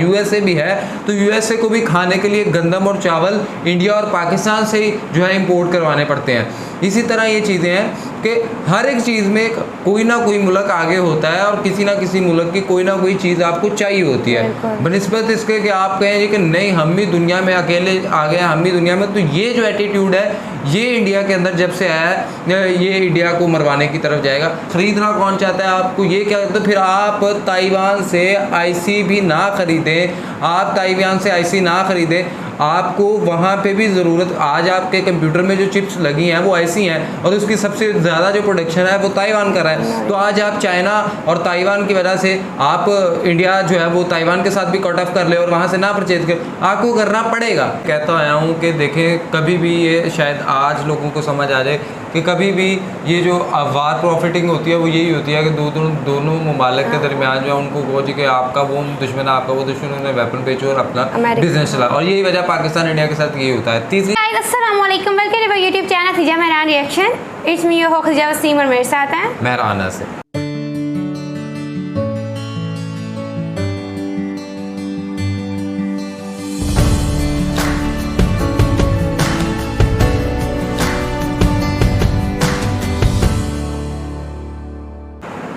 USA भी है, तो यूएसए को भी खाने के लिए गंदम और चावल इंडिया और पाकिस्तान से ही जो है इंपोर्ट करवाने पड़ते हैं। इसी तरह ये चीज़ें हैं कि हर एक चीज़ में कोई ना कोई मुल्क आगे होता है और किसी ना किसी मुल्क की कोई ना कोई चीज़ आपको चाहिए होती है, बनिस्बत इसके कि आप कहें कि नहीं हम भी दुनिया में अकेले आ गए, हम भी दुनिया में। तो ये जो एटीट्यूड है ये इंडिया के अंदर जब से आया है, ये इंडिया को मरवाने की तरफ जाएगा। ख़रीदना कौन चाहता है आपको, ये क्या तो फिर आप ताइवान से आईसी भी ना ख़रीदें, आप ताइवान से आईसी ना ख़रीदें, आपको वहाँ पे भी ज़रूरत, आज आपके कंप्यूटर में जो चिप्स लगी हैं वो ऐसी हैं और उसकी सबसे ज़्यादा जो प्रोडक्शन है वो ताइवान कर रहा है। तो आज आप चाइना और ताइवान की वजह से आप इंडिया जो है वो ताइवान के साथ भी कट ऑफ कर ले और वहाँ से ना परचेज कर, आपको करना पड़ेगा। कहता आया हूँ कि देखें कभी भी ये शायद आज लोगों को समझ आ जाए कि कभी भी ये जो वार प्रॉफिटिंग होती है वो यही होती है कि दोनों ममालिक के दरमियान जो है उनको वो जी कि आपका वो दुश्मन है, आपका वो दुश्मन, उन्हें वेपन बेचो और अपना बिजनेस चला। और यही वजह पाकिस्तान इंडिया के साथ यही होता है। तीसरी अस्सलाम वालेकुम, welcome to YouTube channel Khiza Mehran reaction. It's me your host Khiza Waseem और मेरे साथ हैं मेहराना से।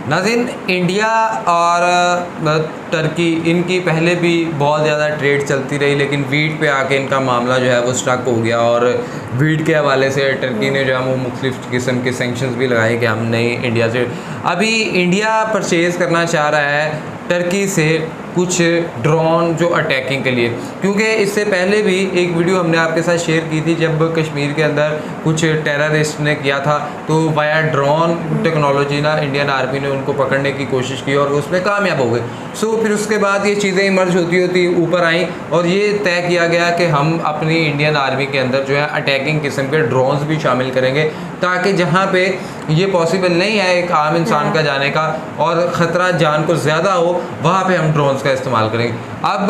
नाज़रीन, इंडिया और टर्की इनकी पहले भी बहुत ज़्यादा ट्रेड चलती रही, लेकिन वीट पे आके इनका मामला जो है वो स्टक हो गया और वीट के हवाले से टर्की ने जो है वो मुख्तलिफ़ किस्म के सेंक्शंस भी लगाए कि हम नहीं इंडिया से। अभी इंडिया परचेज़ करना चाह रहा है टर्की से कुछ ड्रोन जो अटैकिंग के लिए, क्योंकि इससे पहले भी एक वीडियो हमने आपके साथ शेयर की थी जब कश्मीर के अंदर कुछ टेररिस्ट ने किया था, तो वाया ड्रोन टेक्नोलॉजी ना इंडियन आर्मी ने उनको पकड़ने की कोशिश की और उसमें कामयाब हो गए। सो फिर उसके बाद ये चीज़ें इमर्ज होती ऊपर आई और ये तय किया गया कि हम अपनी इंडियन आर्मी के अंदर जो है अटैकिंग किस्म के ड्रोन्स भी शामिल करेंगे, ताकि जहाँ पे ये पॉसिबल नहीं है एक आम इंसान का जाने का और ख़तरा जान को ज़्यादा हो, वहाँ पे हम ड्रोन्स का इस्तेमाल करेंगे। अब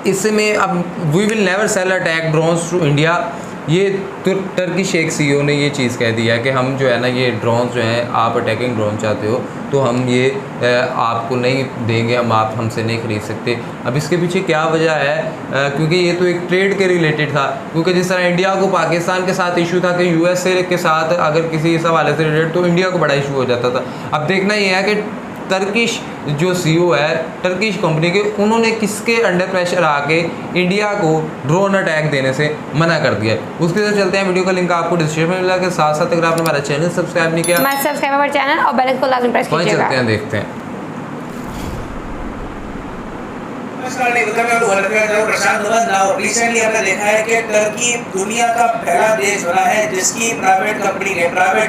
इसमें अब we will never sell attack drones to India, ये टर्किश एक सीईओ ने ये चीज़ कह दी है कि हम जो है ना ये ड्रोन्स जो हैं, आप अटैकिंग ड्रोन चाहते हो तो हम ये आपको नहीं देंगे, आप हमसे नहीं ख़रीद सकते। अब इसके पीछे क्या वजह है, क्योंकि ये तो एक ट्रेड के रिलेटेड था, क्योंकि जिस तरह इंडिया को पाकिस्तान के साथ इशू था कि यूएसए के साथ अगर किसी इस हवाले से रिलेटेड तो इंडिया को बड़ा इशू हो जाता था। अब देखना ये है कि टर्किश जो सीईओ है टर्किश कंपनी के, उन्होंने किसके अंडर प्रेशर आके इंडिया को ड्रोन अटैक देने से मना कर दिया है। उसके साथ चलते हैं, वीडियो का लिंक आपको डिस्क्रिप्शन में मिला के साथ साथ अगर आपने हमारा चैनल सब्सक्राइब नहीं किया, हमारा सब्सक्राइब हमारा चैनल और बेल आइकन को लाजमी प्रेस कीजिएगा। चलते हैं, देखते हैं। रिसेंटली हमने देखा है कि टर्की दुनिया का पहला देश बना है जिसकी प्राइवेट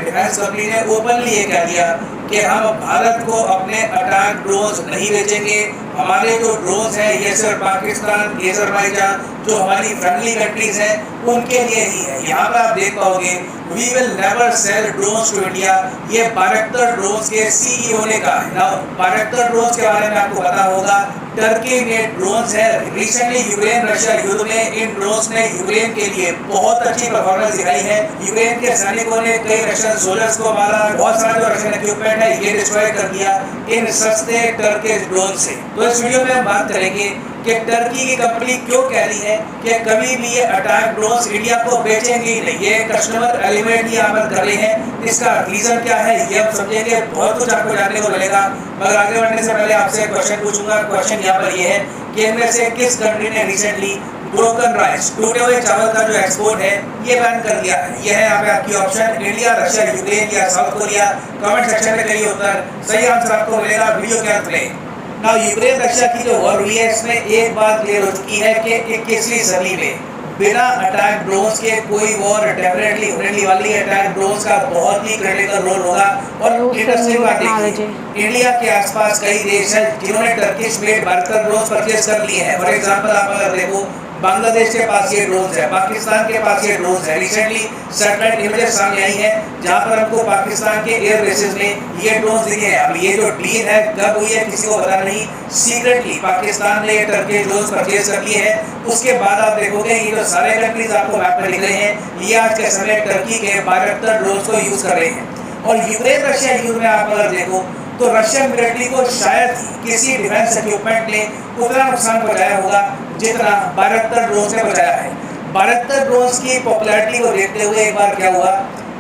डिफेंस कंपनी ने ओपनली ये कह दिया कि हम भारत को अपने अटैक ड्रोन्स नहीं बेचेंगे। हमारे जो ड्रोन्स हैं ये सिर्फ पाकिस्तान, अज़रबैजान जो हमारी फ्रेंडली कंट्रीज हैं उनके लिए ही है। यहाँ पर आप देख पाओगे we will never sell drones to India, ये बायरक्टर ड्रोन्स के सीईओ ने कहा है ना। बायरक्टर ड्रोन्स के बारे में आपको पता होगा, टर्की में ड्रोन्स है। रिसेंटली यूक्रेन रशिया युद्ध में इन ड्रोन्स ने यूक्रेन के लिए बहुत अच्छी परफॉर्मेंस दिखाई है। यूक्रेन के सैनिकों ने कई रशियन सोल्जर्स को मारा, बहुत सारा जो रशियन इक्विपमेंट है ये डिस्ट्रॉय कर दिया इन सस्ते टर्किश ड्रोन से। तो इस वीडियो में हम बात करेंगे कि टर्की की कंपनी क्यों कह रही है कि कभी भी ये अटैक ड्रोन्स इंडिया को बेचेंगे ही नहीं, ये कस्टमर एलिमेंट यहाँ पर कर रहे हैं। इसका रीजन क्या है ये हम समझेंगे, बहुत कुछ आपको जानने को मिलेगा। मगर आगे बढ़ने से पहले आपसे क्वेश्चन पूछूंगा। क्वेश्चन यहाँ पर ये है कि इनमें से किस कंट्री ने रिसेंटली ब्रोकन राइस, टूटे हुए चावल का जो एक्सपोर्ट है ये बैन कर दिया है। ये है यहाँ पे आपकी ऑप्शन, इंडिया, रशिया, यूक्रेन या साउथ कोरिया। कमेंट सेक्शन में करिए उत्तर, सही आंसर आपको मिलेगा वीडियो के अंत में। ना यूक्रेन रशिया की जो वॉर हुई है इसमें एक बात क्लियर हो चुकी है कि 21वीं सदी में बिना अटैक ड्रोन्स के कोई वॉर डेफिनेटली होने वाली है। अटैक ड्रोन्स का बहुत ही क्रिटिकल रोल होगा। और इंटरेस्टिंग बात है, इंडिया के आसपास कई देश हैं जिन्होंने टर्किश मेड बायरक्टर ड्रोन्स परचेज कर लिए हैं। फॉर एग्जांपल आप अगर देखो, बांग्लादेश के पास ये ड्रोन्स है, पाकिस्तान के पास ये ड्रोन्स है। रिसेंटली सैटेलाइट इमेजेस सामने आई है जहां पर हमको पाकिस्तान के एयर बेसेस में ये ड्रोन्स दिखे हैं। अब ये जो डील है कब हुई है किसी को पता नहीं, सीक्रेटली पाकिस्तान ने ये टर्किश ड्रोन्स परचेज कर लिए हैं। उसके बाद आप देखोगे ये जो सारे कंट्रीज आपको मैप में दिख रहे हैं ये आज के समय टर्की के बायरक्टर ड्रोन्स को यूज कर रहे हैं। और यूक्रेन रशिया युद्ध में आप अगर देखो तो रशियन मिलिट्री को शायद किसी डिफेंस इक्विपमेंट ने उतना नुकसान पहुंचाया होगा जितना बायरक्टर ड्रोन ने पहुंचाया है। बायरक्टर ड्रोन्स की पॉपुलैरिटी को देखते हुए एक बार क्या हुआ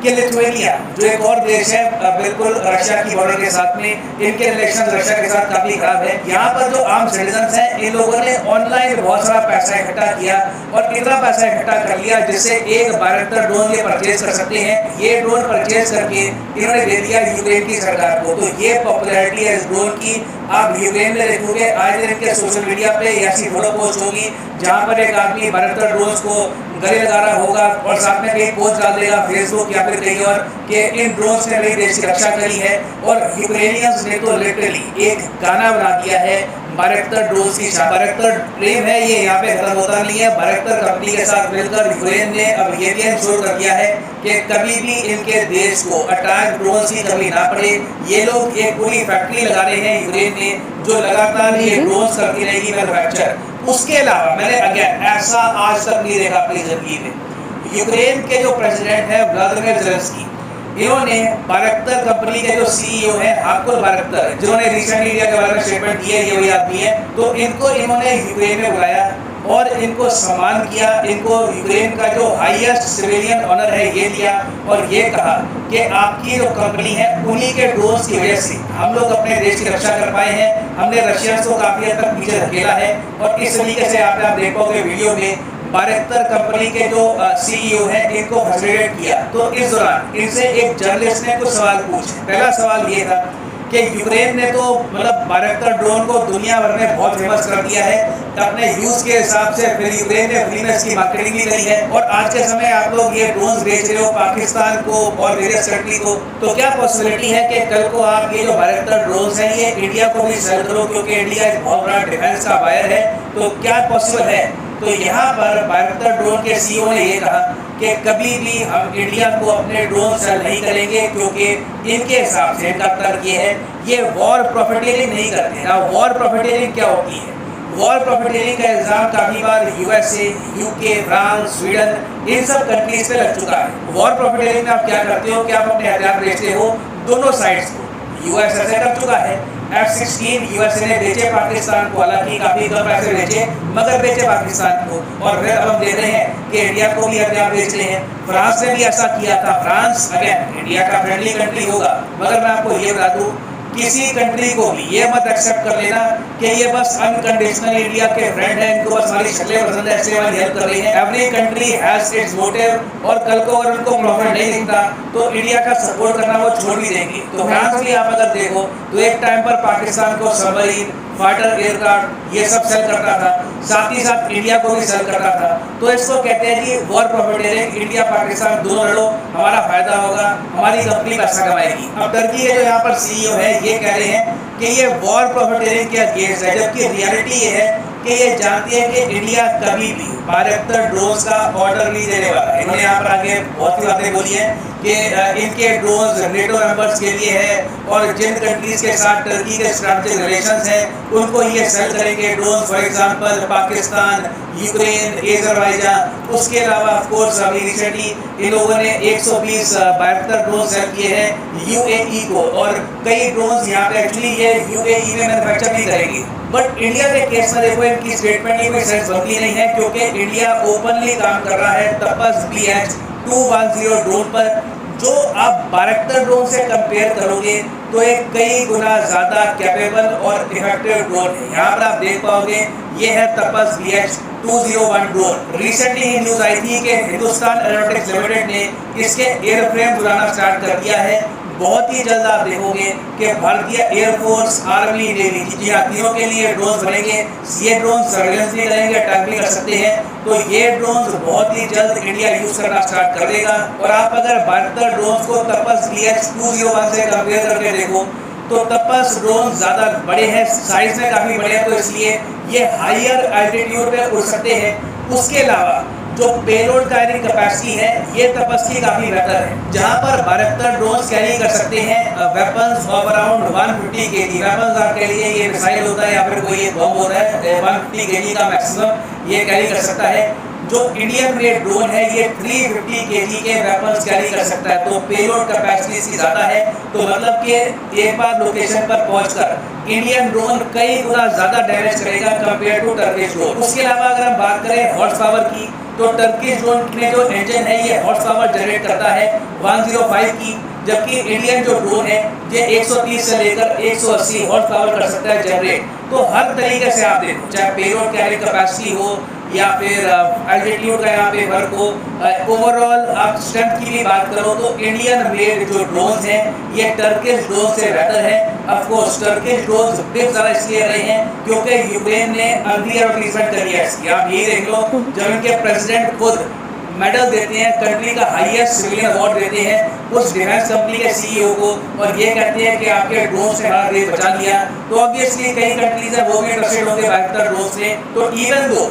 कि लिथुआनिया जो एक और देश है बिल्कुल रशिया की बॉर्डर के साथ में, इनके रिलेशन रशिया के साथ काफी खराब है। यहाँ पर जो आम सिटीजन हैं इन लोगों ने ऑनलाइन बहुत सारा पैसा इकट्ठा किया और इतना पैसा इकट्ठा कर लिया जिससे एक बायरक्टर ड्रोन ये परचेज कर सकते हैं। ये ड्रोन परचेज करके इन्होंने दे दिया यूक्रेन की सरकार को। तो ये पॉपुलैरिटी है इस ड्रोन की। आप यूक्रेन में देखोगे आज दिन के सोशल मीडिया पे ऐसी फोटो पोस्ट होगी जहाँ पर एक आदमी बायरक्टर ड्रोन को गले लगा रहा होगा और साथ में कहीं पोस्ट डाल देगा फेसबुक या फिर कहीं और कि इन ड्रोन्स ने मेरे देश की रक्षा करी है। और यूक्रेनियंस ने तो लिटरली एक गाना बना दिया है बायरक्टर ड्रोन्स की। बायरक्टर प्रेम है ये यहाँ पे खत्म होता नहीं है। बायरक्टर कंपनी के साथ मिलकर यूक्रेन ने अब ये भी इंश्योर कर दिया है कि कभी भी इनके देश को अटैक ड्रोन्स की कमी ना पड़े। ये लोग एक पूरी फैक्ट्री लगा रहे हैं यूक्रेन ने जो लगातार ये ड्रोन्स करती रहेगी मैन्युफैक्चर। उसके अलावा मैंने अगेन ऐसा आज तक नहीं देखा अपनी जिंदगी में। यूक्रेन के जो प्रेसिडेंट है व्लादिमीर ज़ेलेंस्की, इन्होंने बायरक्टर कंपनी के जो सीईओ है हाकुल बायरक्टर जिन्होंने रिसेंटली इंडिया के बारे में स्टेटमेंट दिया ये वही आदमी है, तो इनको इन्होंने यूक्रेन में बुलाया और इनको सम्मान किया। इनको यूक्रेन का जो हाईएस्ट सिविलियन ऑनर है ये दिया और ये कहा कि आपकी जो कंपनी है उन्हीं के ड्रोन्स की वजह से हम लोग अपने देश की रक्षा कर पाए हैं। हमने रशियंस को काफी हद तक पीछे धकेला है। और इस तरीके से आप देख पाओगे वीडियो में बायरक्टर कंपनी के जो सीईओ है इनको फैसिलिटेट किया। तो इस दौरान इनसे एक जर्नलिस्ट ने कुछ सवाल पूछे। पहला सवाल ये था कि यूक्रेन ने तो मतलब बायरक्टर ड्रोन को दुनिया भर में बहुत फेमस कर दिया है अपने यूज के हिसाब से। फिर यूक्रेन ने फ्री में इसकी मार्केटिंग भी करी है और आज के समय आप लोग ये ड्रोन बेच रहे हो पाकिस्तान को और वेरियस कंट्री को। तो क्या पॉसिबिलिटी है कि कल को आप ये जो बायरक्टर ड्रोन है ये इंडिया को भी सेल करो, क्योंकि इंडिया एक बहुत बड़ा डिफेंस का बायर है। तो क्या पॉसिबल है? तो यहाँ पर बायरक्टर ड्रोन के सीईओ ने ये कहा कि कभी भी हम इंडिया को अपने ड्रोन सेल नहीं करेंगे, क्योंकि इनके हिसाब से इनका तर्क ये है ये वॉर प्रॉफिटियरिंग नहीं करते। ना वॉर प्रॉफिटियरिंग क्या होती है? वॉर प्रॉफिटियरिंग का इल्जाम काफी बार यूएसए, यूके, फ्रांस, स्वीडन इन सब कंट्रीज पे लग चुका है। वॉर प्रॉफिटियरिंग में आप क्या करते हो कि आप अपने हथियार बेचते हो दोनों साइड्स को। यूएस ऐसे कर चुका है, F-16 यूएसए ने बेचे पाकिस्तान को, हालांकि काफी कम पैसे बेचे मगर बेचे पाकिस्तान को। और फिर अब हम देख रहे हैं कि इंडिया को भी हथियार बेच रहे हैं। फ्रांस ने भी ऐसा किया था। फ्रांस अगेन इंडिया का फ्रेंडली कंट्री होगा, मगर मैं आपको ये बता दूं किसी कंट्री को भी ये मत एक्सेप्ट कर लेना कि ये बस अनकंडीशनल इंडिया के फ्रेंड हैं, इनको बस हमारी शक्लें पसंद है इसलिए हमारी हेल्प कर रही है। Every country has its motive और कल को अगर उनको प्रॉफिट नहीं दिखता तो इंडिया का सपोर्ट करना वो छोड़ भी देंगे। तो फ्रांस भी आप अगर देखो तो एक टाइम पर पाकिस्तान को सबमरीन, फाइटर एयरक्राफ्ट ये सब सेल करता था, साथ ही साथ इंडिया को भी सेल करता था। तो इसको कहते हैं कि वॉर प्रॉफिटियरिंग। इंडिया पाकिस्तान दोनों लड़ो, हमारा फायदा होगा, हमारी कंपनी पैसा कमाएगी। अब टर्की के जो यहाँ पर सीईओ है ये कह रहे हैं कि ये वॉर प्रॉफिटियरिंग के अगेंस्ट है, जबकि रियलिटी ये है कि ये जानती है कि इंडिया कभी भी बायरक्टर ड्रोन्स का ऑर्डर नहीं देने वाला है। इन्होंने यहाँ पर आगे बहुत सी बातें बोली हैं कि इनके ड्रोन्स नेटो मेंबर्स के लिए है और जिन कंट्रीज के साथ टर्की के स्ट्रैटेजिक रिलेशंस हैं उनको ये सेल करेंगे drones, for example Pakistan, Ukraine, Azerbaijan. उसके अलावा ऑफ कोर्स अभी रिसेंटली इन लोगों ने 120 बायरक्टर ड्रोन सेल किए हैं यूएई को, और कई ड्रोन्स यहाँ पे एक्चुअली ये यूएई में मैन्युफैक्चर नहीं करेंगी। बट इंडिया के केस में देखो इनकी स्टेटमेंट की कोई सेंस बनती नहीं है, क्योंकि इंडिया ओपनली काम कर रहा है तपस BH-210 ड्रोन पर, जो आप बायरक्टर ड्रोन से कंपेयर करोगे तो एक कई गुना ज़्यादा कैपेबल और इफेक्टिव ड्रोन है। यहाँ पर आप देख पाओगे ये है तपस BH-201 ड्रोन। रिसेंटली ही न्यूज़ आई थी कि हिंदुस्तान एरोनॉटिक्स लिमिटेड ने इसके एयरफ्रेम बनाना स्टार्ट कर दिया है। बहुत ही जल्द आप देखोगे कि भारतीय एयरफोर्स, आर्मी, नेवी जी तीनों के लिए ड्रोन बनेंगे। ये ड्रोन सर्वेलेंस भी करेंगे, अटैक भी कर सकते हैं। तो ये ड्रोन बहुत ही जल्द इंडिया यूज करना स्टार्ट कर देगा। और आप अगर बायरक्टर ड्रोन को तपस BH-201 से कंपेयर करके देखो तो तपस ड्रोन ज़्यादा बड़े हैं, साइज में काफ़ी बड़े हैं, तो इसलिए ये हायर एल्टीट्यूड पे उड़ सकते हैं। उसके अलावा जो पेलोड कैरिंग कैपेसिटी है ये तपस की काफ़ी बेहतर है, जहां पर बायरक्टर ड्रोन कैरी कर सकते हैं weapons of around 150 kg। Weapons आपके लिए ये मिसाइल होता है या फिर कोई बम होता है 150 kg का मैक्सिमम ये कैरी कर सकता है। जो इंडियन मेड ड्रोन है ये 350 kg के वेपन्स कैरी कर सकता है, तो पेलोड कैपेसिटी इसकी ज़्यादा है। तो मतलब कि एक बार लोकेशन पर पहुंचकर इंडियन ड्रोन कई गुना ज़्यादा डैमेज करेगा कंपेयर टू टर्किश ड्रोन। उसके अलावा अगर हम बात करें हॉर्स पावर की, तो टर्किश ड्रोन में जो इंजन है ये हॉर्स पावर जनरेट करता है 105 की, जबकि इंडियन जो ड्रोन है ये 130 से लेकर 180 हॉर्स पावर कर सकता है जनरेट। तो हर तरीके से आप देखो, चाहे पेलोड कैरी कैपेसिटी हो या फिर एल्टीट्यूड का यहाँ पे वर्क हो, ओवरऑल आप स्ट्रेंथ की भी बात करो तो इंडियन मेड जो ड्रोन हैं ये टर्किश ड्रोन से बेहतर है। Of course Turkish drone big ज़्यादा इसलिए रहे हैं क्योंकि यूक्रेन ने एडवर्टीजमेंट कर दिया है। आप ये देख लो, जब इनके प्रेसिडेंट खुद मेडल देते हैं, कंट्री का हाईएस्ट सिविलियन अवार्ड देते हैं उस डिफेंस कंपनी के सीईओ को, और ये कहते हैं कि आपके ड्रोन से हमारा देश बचा लिया, तो ऑब्वियसली कई कंट्रीज हैं वो भी इंटरेस्टेड होंगे बेहतर ड्रोन से। तो इवन दो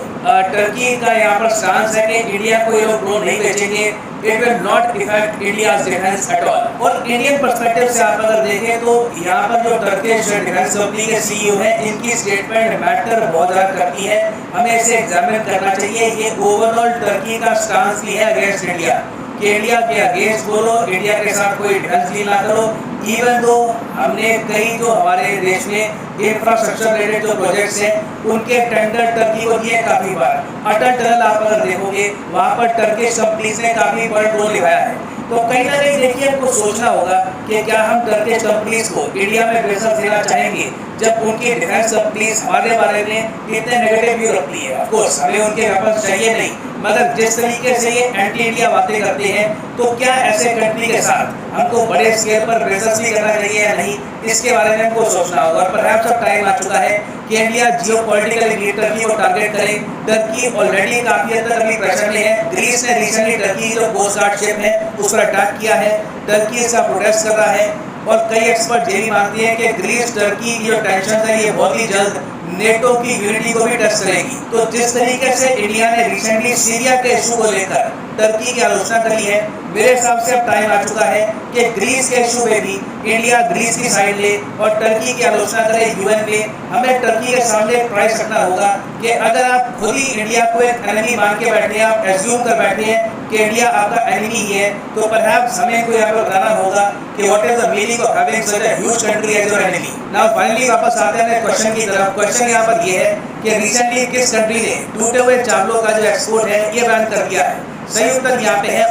टर्की का यहाँ पर स्टांस है कि इंडिया को ये लोग ड्रोन नहीं बेचेंगे, it will not effect India's defence at all. और इंडियन पर्सपेक्टिव से आप अगर देखें तो यहाँ पर जो टर्किश डिफेंस कंपनी के सीईओ हैं इनकी स्टेटमेंट मैटर बहुत ज़्यादा करती है, हमें इसे एग्जामिन करना चाहिए। ये ओवरऑल टर्की का स्टांस भी है अगेंस्ट इंडिया कि इंडिया के अगेंस्ट बोलो, इंडिया के साथ कोई डिफेंस डील ना करो। इवन दो हमने कई जो हमारे देश में इंफ्रास्ट्रक्चर रिलेटेड जो प्रोजेक्ट्स हैं उनके टेंडर टर्की को दिए काफ़ी बार। अटल टनल आप अगर देखोगे वहाँ पर टर्किश कंपनीज ने काफ़ी बड़ा रोल निभाया है। तो कहीं ना कहीं देखिए हमको सोचना होगा कि क्या हम टर्किश कंपनीज को इंडिया में बिजनेस देना चाहेंगे जब उनकी डिफेंस कंपनीज हमारे बारे में इतने नेगेटिव व्यू रखती है। ऑफ कोर्स हमें उनके वेपन्स चाहिए नहीं, मगर जिस तरीके से ये एंटी इंडिया बातें करते हैं तो क्या ऐसे कंट्री के साथ हमको बड़े स्केल पर बिजनेस भी करना चाहिए या नहीं, इसके बारे में हमको सोचना होगा। और परहैप्स अब टाइम आ चुका है कि इंडिया जियोपॉलिटिकली टर्की को टारगेट करे। टर्की ऑलरेडी काफ़ी हद तक अभी प्रेशर में है। ग्रीस ने रिसेंटली टर्की जो कोस्ट गार्ड शिप है उस पर अटैक किया है, टर्की इसका प्रोटेस्ट कर रहा है, और कई एक्सपर्ट ये भी मानते हैं कि ग्रीस टर्की की जो टेंशन है ये बहुत ही जल्द नेटो की यूनिटी को भी टच करेगी। तो जिस तरीके से इंडिया ने रिसेंटली सीरिया के इशू को लेकर टर्की की आलोचना करी है, मेरे हिसाब से अब टाइम आ चुका है कि ग्रीस के इशू में भी इंडिया ग्रीस की साइड ले और टर्की की आलोचना करे यूएन में। हमें टर्की के सामने एक प्राइस रखना होगा कि अगर आप खुद ही इंडिया को एक एनिमी मान के बैठे हैं, आप एज्यूम कर बैठे हैं कि इंडिया आपका एनिमी ही है, तो परहैप्स हमें को यहाँ पर बताना होगा कि what is the meaning of having such a huge country as your enemy. Now finally वापस आते हैं क्वेश्चन की तरफ। क्वेश्चन यहाँ पर ये है कि रिसेंटली किस कंट्री ने टूटे हुए चावलों का जो एक्सपोर्ट है ये बैन कर दिया है? सही उत्तर यहाँ पे है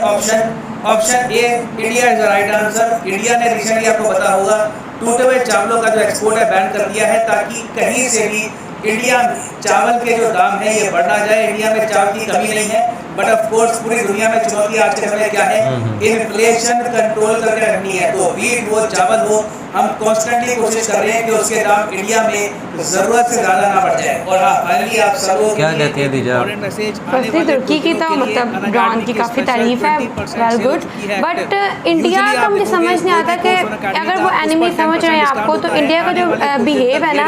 option A, India is the right answer. India ने रिसेंटली आपको पता होगा टूटे हुए चावलों का जो एक्सपोर्ट है बैन कर दिया है, ताकि कहीं से भी इंडिया में चावल के जो दाम है ये बढ़ना जाए। इंडिया में चावल की कमी नहीं है, बट ऑफ कोर्स पूरी दुनिया में चुनौती आज के समय क्या है, इन्फ्लेशन कंट्रोल करके रखनी है। तो व्हीट हो चावल हो, हम कॉन्स्टेंटली कोशिश कर रहे हैं कि उसके दाम इंडिया में ज़रूरत से ज़्यादा ना बढ़ जाए। और हाँ फाइनली आप सब क्या कहती है दीजा? फर्स्टली तुर्की की तो मतलब ड्रोन की काफ़ी तारीफ है, वेल गुड, बट इंडिया का मुझे समझ नहीं आता कि अगर वो एनिमी समझ रहे हैं आपको, तो इंडिया का जो बिहेव है ना,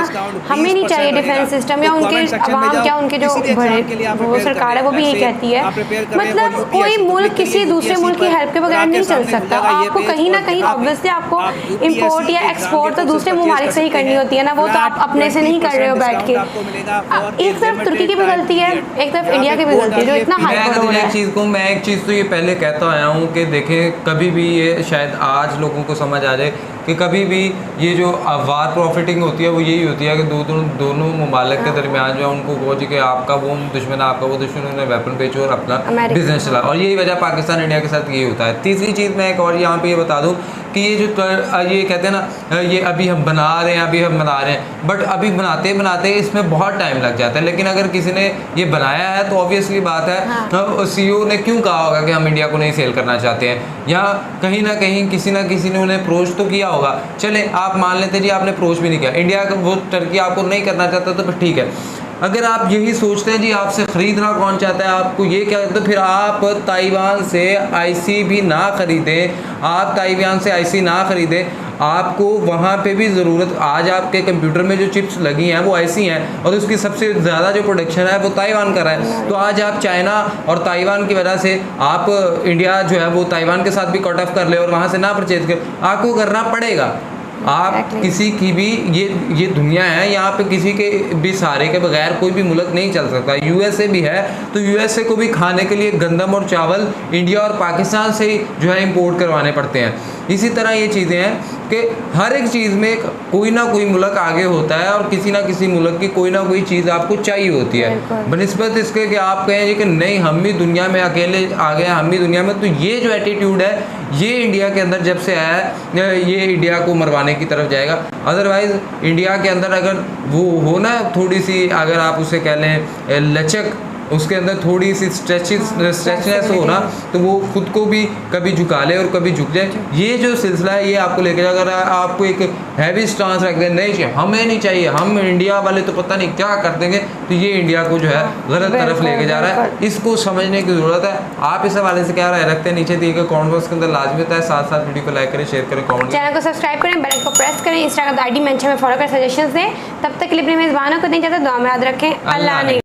हमें नहीं चाहिए डिफेंस सिस्टम, या उनके अवाम क्या उनके जो वो सरकार है वो भी यही कहती है। मतलब कोई मुल्क किसी दूसरे मुल्क की हेल्प के बगैर नहीं चल सकता। आपको कहीं ना कहीं ऑब्वियसली आपको इम्पोर्ट या एक्सपोर्ट तो दूसरे ममालिक से ही करनी होती है ना, वो तो आप अपने से नहीं कर रहे हो बैठ के। एक तरफ तुर्की की भी गलती है, एक तरफ इंडिया की भी गलती है जो इतना हाइपर हो रहा है। मैं एक चीज़ तो ये पहले कहता आया हूँ कि देखें, कभी भी ये शायद आज लोगों को समझ आ जाए कि कभी भी ये जो वार प्रॉफिटिंग होती है वो यही होती है कि दोनों ममालिक के दरमियान जो है उनको कहो जी कि आपका वो दुश्मन आपका वो दुश्मन, उन्हें वेपन बेचो और अपना बिजनेस चला। और यही वजह पाकिस्तान इंडिया के साथ यही होता है। तीसरी चीज़ मैं एक और यहाँ पे ये बता दूँ कि ये जो ये कहते हैं ना, ये अभी हम बना रहे हैं, अभी हम बना रहे हैं, बट अभी बनाते बनाते इसमें बहुत टाइम लग जाता है। लेकिन अगर किसी ने ये बनाया है तो ऑब्वियसली बात है सीईओ ने क्यों कहा होगा कि हम इंडिया को नहीं सेल करना चाहते हैं, या कहीं ना कहीं किसी ना किसी ने उन्हें अप्रोच तो किया होगा। चले आप मान लेते जी आपने अप्रोच भी नहीं किया, इंडिया का वो टर्की आपको नहीं करना चाहता तो फिर ठीक है। अगर आप यही सोचते हैं जी आपसे ख़रीदना कौन चाहता है, आपको ये क्या, तो फिर आप ताइवान से आईसी भी ना ख़रीदें, आप ताइवान से आईसी ना ख़रीदें। आपको वहाँ पे भी ज़रूरत, आज आपके कंप्यूटर में जो चिप्स लगी हैं वो ऐसी हैं और उसकी सबसे ज़्यादा जो प्रोडक्शन है वो ताइवान कर रहा है। तो आज आप चाइना और ताइवान की वजह से आप इंडिया जो है वो ताइवान के साथ भी कट ऑफ कर ले और वहाँ से ना परचेज कर, आपको करना पड़ेगा। आप किसी की भी ये दुनिया है, यहाँ पे किसी के भी सहारे के बगैर कोई भी मुल्क नहीं चल सकता। यूएसए भी है तो यूएसए को भी खाने के लिए गंदम और चावल इंडिया और पाकिस्तान से ही जो है इंपोर्ट करवाने पड़ते हैं। इसी तरह ये चीज़ें हैं कि हर एक चीज़ में कोई ना कोई मुल्क आगे होता है और किसी ना किसी मुल्क की कोई ना कोई चीज़ आपको चाहिए होती है, बनिस्बत इसके कि आप कहें कि नहीं हम भी दुनिया में अकेले आ गए, हम भी दुनिया में। तो ये जो एटीट्यूड है ये इंडिया के अंदर जब से आया है, ये इंडिया को मरवाने की तरफ जाएगा। अदरवाइज़ इंडिया के अंदर अगर वो हो ना थोड़ी सी, अगर आप उसे कह लें लचक, उसके अंदर थोड़ी सी स्ट्रेचनेस हो ना, तो वो खुद को भी कभी झुका ले और कभी झुक जाए। ये जो सिलसिला है ये आपको लेकर, अगर आपको एक हैवी स्टांस रख दें नहीं चाहिए, हमें नहीं चाहिए, हम इंडिया वाले तो पता नहीं क्या कर देंगे, तो ये इंडिया को जो है गलत तरफ लेके जा रहा है। इसको समझने की ज़रूरत है। आप इस हवाले से क्या राय रखते हैं नीचे दिए गए कमेंट बॉक्स के अंदर लाजमी बताएं। साथ साथ वीडियो को लाइक करें, शेयर करें, कमेंट चैनल को सब्सक्राइब करें, बेल को प्रेस करें, इंस्टाग्राम आईडी मेंशन में फॉलो कर सजेशंस दें। तब तक के लिए अपने मेज़बानों को नहीं जाता, दुआ में याद रखें। अल्लाह ने